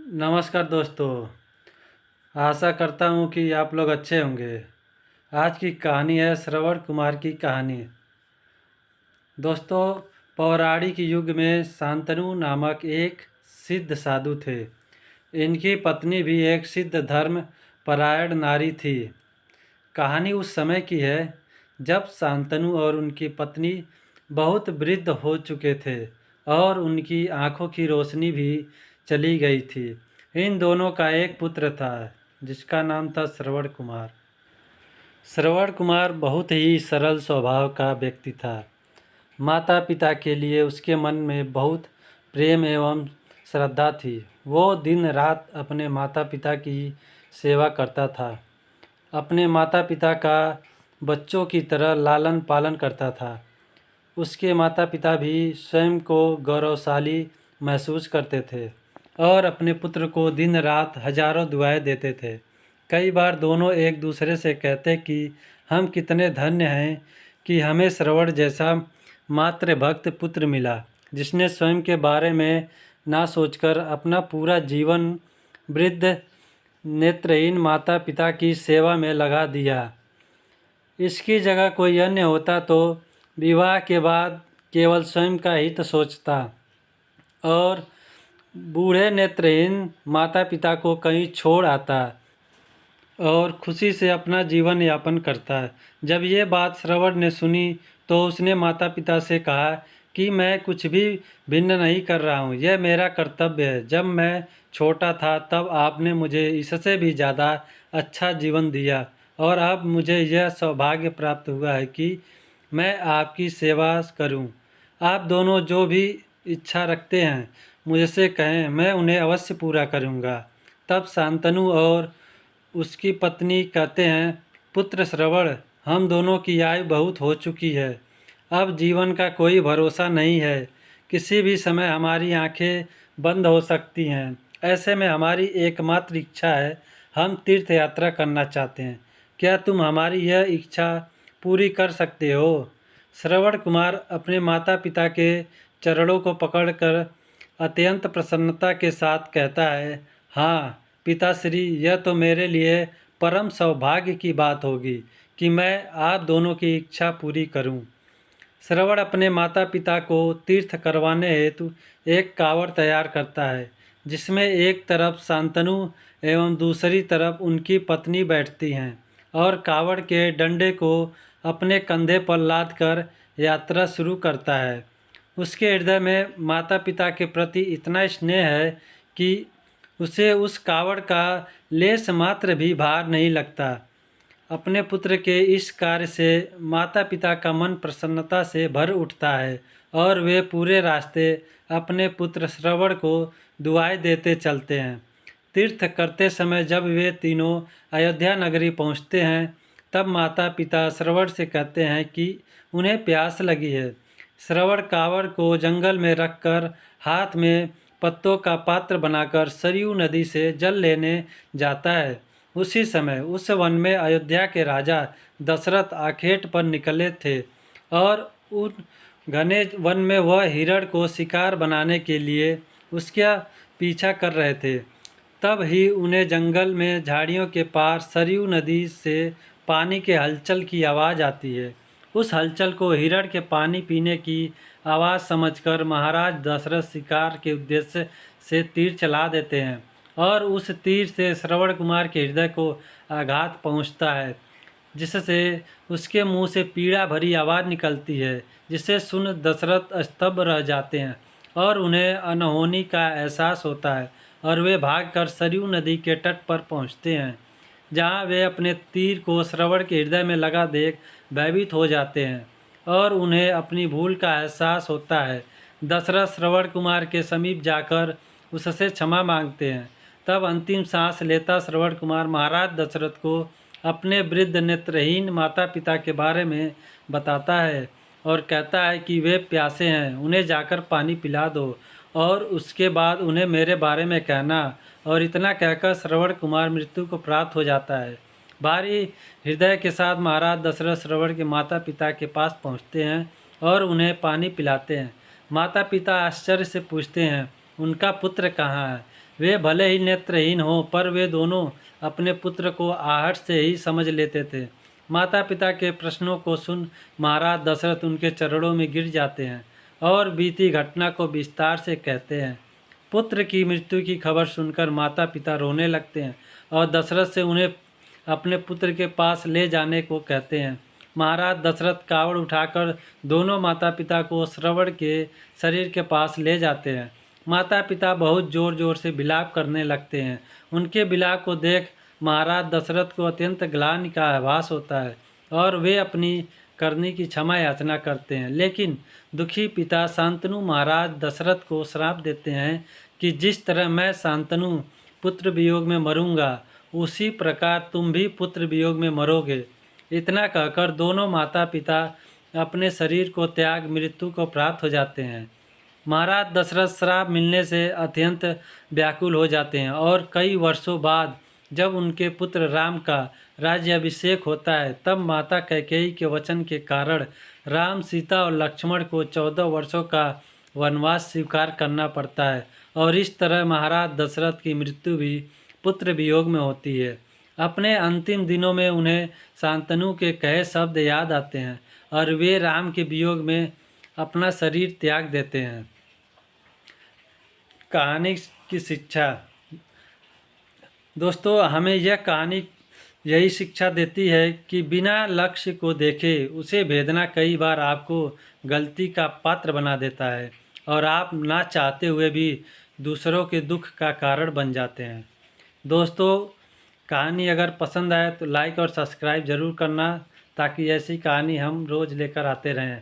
नमस्कार दोस्तों। आशा करता हूँ कि आप लोग अच्छे होंगे। आज की कहानी है श्रवण कुमार की कहानी। दोस्तों, पौराणिक युग में शांतनु नामक एक सिद्ध साधु थे। इनकी पत्नी भी एक सिद्ध धर्म परायण नारी थी। कहानी उस समय की है जब शांतनु और उनकी पत्नी बहुत वृद्ध हो चुके थे और उनकी आंखों की रोशनी भी चली गई थी। इन दोनों का एक पुत्र था जिसका नाम था श्रवण कुमार। श्रवण कुमार बहुत ही सरल स्वभाव का व्यक्ति था। माता पिता के लिए उसके मन में बहुत प्रेम एवं श्रद्धा थी। वो दिन रात अपने माता पिता की सेवा करता था। अपने माता पिता का बच्चों की तरह लालन पालन करता था। उसके माता पिता भी स्वयं को गौरवशाली महसूस करते थे और अपने पुत्र को दिन रात हजारों दुआएं देते थे। कई बार दोनों एक दूसरे से कहते कि हम कितने धन्य हैं कि हमें श्रवण जैसा मातृभक्त पुत्र मिला, जिसने स्वयं के बारे में ना सोचकर अपना पूरा जीवन वृद्ध नेत्रहीन माता पिता की सेवा में लगा दिया। इसकी जगह कोई अन्य होता तो विवाह के बाद केवल स्वयं का हित सोचता और बूढ़े नेत्रहीन माता पिता को कहीं छोड़ आता और खुशी से अपना जीवन यापन करता। जब ये बात श्रवण ने सुनी तो उसने माता पिता से कहा कि मैं कुछ भी भिन्न नहीं कर रहा हूँ, यह मेरा कर्तव्य है। जब मैं छोटा था तब आपने मुझे इससे भी ज़्यादा अच्छा जीवन दिया और अब मुझे यह सौभाग्य प्राप्त हुआ है कि मैं आपकी सेवा करूं। आप दोनों जो भी इच्छा रखते हैं मुझसे कहें, मैं उन्हें अवश्य पूरा करूंगा। तब शांतनु और उसकी पत्नी कहते हैं, पुत्र श्रवण, हम दोनों की आयु बहुत हो चुकी है। अब जीवन का कोई भरोसा नहीं है। किसी भी समय हमारी आंखें बंद हो सकती हैं। ऐसे में हमारी एकमात्र इच्छा है, हम तीर्थ यात्रा करना चाहते हैं। क्या तुम हमारी यह इच्छा पूरी कर सकते हो? श्रवण कुमार अपने माता पिता के चरणों को पकड़कर अत्यंत प्रसन्नता के साथ कहता है, हाँ पिताश्री, यह तो मेरे लिए परम सौभाग्य की बात होगी कि मैं आप दोनों की इच्छा पूरी करूं। श्रवण अपने माता पिता को तीर्थ करवाने हेतु एक कावड़ तैयार करता है, जिसमें एक तरफ शांतनु एवं दूसरी तरफ उनकी पत्नी बैठती हैं और कावड़ के डंडे को अपने कंधे पर लादकर यात्रा शुरू करता है। उसके हृदय में माता पिता के प्रति इतना स्नेह है कि उसे उस कावड़ का लेश मात्र भी भार नहीं लगता। अपने पुत्र के इस कार्य से माता पिता का मन प्रसन्नता से भर उठता है और वे पूरे रास्ते अपने पुत्र श्रवण को दुआएं देते चलते हैं। तीर्थ करते समय जब वे तीनों अयोध्या नगरी पहुंचते हैं तब माता पिता श्रवण से कहते हैं कि उन्हें प्यास लगी है। श्रवण कावड़ को जंगल में रखकर हाथ में पत्तों का पात्र बनाकर सरयू नदी से जल लेने जाता है। उसी समय उस वन में अयोध्या के राजा दशरथ आखेट पर निकले थे और उन घने वन में वह हिरण को शिकार बनाने के लिए उसका पीछा कर रहे थे। तब ही उन्हें जंगल में झाड़ियों के पार सरयू नदी से पानी के हलचल की आवाज़ आती है। उस हलचल को हिरण के पानी पीने की आवाज़ समझकर महाराज दशरथ शिकार के उद्देश्य से तीर चला देते हैं और उस तीर से श्रवण कुमार के हृदय को आघात पहुंचता है, जिससे उसके मुंह से पीड़ा भरी आवाज़ निकलती है, जिसे सुन दशरथ स्तब्ध रह जाते हैं और उन्हें अनहोनी का एहसास होता है और वे भागकर सरयू नदी के तट पर पहुंचते हैं, जहां वे अपने तीर को श्रवण के हृदय में लगा देख भयभीत हो जाते हैं और उन्हें अपनी भूल का एहसास होता है। दशरथ श्रवण कुमार के समीप जाकर उससे क्षमा मांगते हैं। तब अंतिम सांस लेता श्रवण कुमार महाराज दशरथ को अपने वृद्ध नेत्रहीन माता पिता के बारे में बताता है और कहता है कि वे प्यासे हैं, उन्हें जाकर पानी पिला दो और उसके बाद उन्हें मेरे बारे में कहना। और इतना कहकर श्रवण कुमार मृत्यु को प्राप्त हो जाता है। भारी हृदय के साथ महाराज दशरथ श्रवण के माता पिता के पास पहुंचते हैं और उन्हें पानी पिलाते हैं। माता पिता आश्चर्य से पूछते हैं, उनका पुत्र कहाँ है? वे भले ही नेत्रहीन हों, पर वे दोनों अपने पुत्र को आहट से ही समझ लेते थे। माता पिता के प्रश्नों को सुन महाराज दशरथ उनके चरणों में गिर जाते हैं और बीती घटना को विस्तार से कहते हैं। पुत्र की मृत्यु की खबर सुनकर माता पिता रोने लगते हैं और दशरथ से उन्हें अपने पुत्र के पास ले जाने को कहते हैं। महाराज दशरथ कावड़ उठाकर दोनों माता पिता को श्रवण के शरीर के पास ले जाते हैं। माता पिता बहुत ज़ोर ज़ोर से विलाप करने लगते हैं। उनके विलाप को देख महाराज दशरथ को अत्यंत ग्लानि का आभास होता है और वे अपनी करनी की क्षमा याचना करते हैं। लेकिन दुखी पिता शांतनु महाराज दशरथ को श्राप देते हैं कि जिस तरह मैं शांतनु पुत्र वियोग में मरूंगा, उसी प्रकार तुम भी पुत्र वियोग में मरोगे। इतना कहकर दोनों माता पिता अपने शरीर को त्याग मृत्यु को प्राप्त हो जाते हैं। महाराज दशरथ श्राप मिलने से अत्यंत व्याकुल हो जाते हैं और कई वर्षों बाद जब उनके पुत्र राम का राज्याभिषेक होता है, तब माता कैकेयी के वचन के कारण राम, सीता और लक्ष्मण को 14 वर्षों का वनवास स्वीकार करना पड़ता है और इस तरह महाराज दशरथ की मृत्यु भी पुत्र वियोग में होती है। अपने अंतिम दिनों में उन्हें शांतनु के कहे शब्द याद आते हैं और वे राम के वियोग में अपना शरीर त्याग देते हैं। कहानी की शिक्षा। दोस्तों, हमें यह कहानी यही शिक्षा देती है कि बिना लक्ष्य को देखे उसे भेदना कई बार आपको गलती का पात्र बना देता है और आप ना चाहते हुए भी दूसरों के दुख का कारण बन जाते हैं। दोस्तों, कहानी अगर पसंद आए तो लाइक और सब्सक्राइब ज़रूर करना, ताकि ऐसी कहानी हम रोज़ लेकर आते रहें।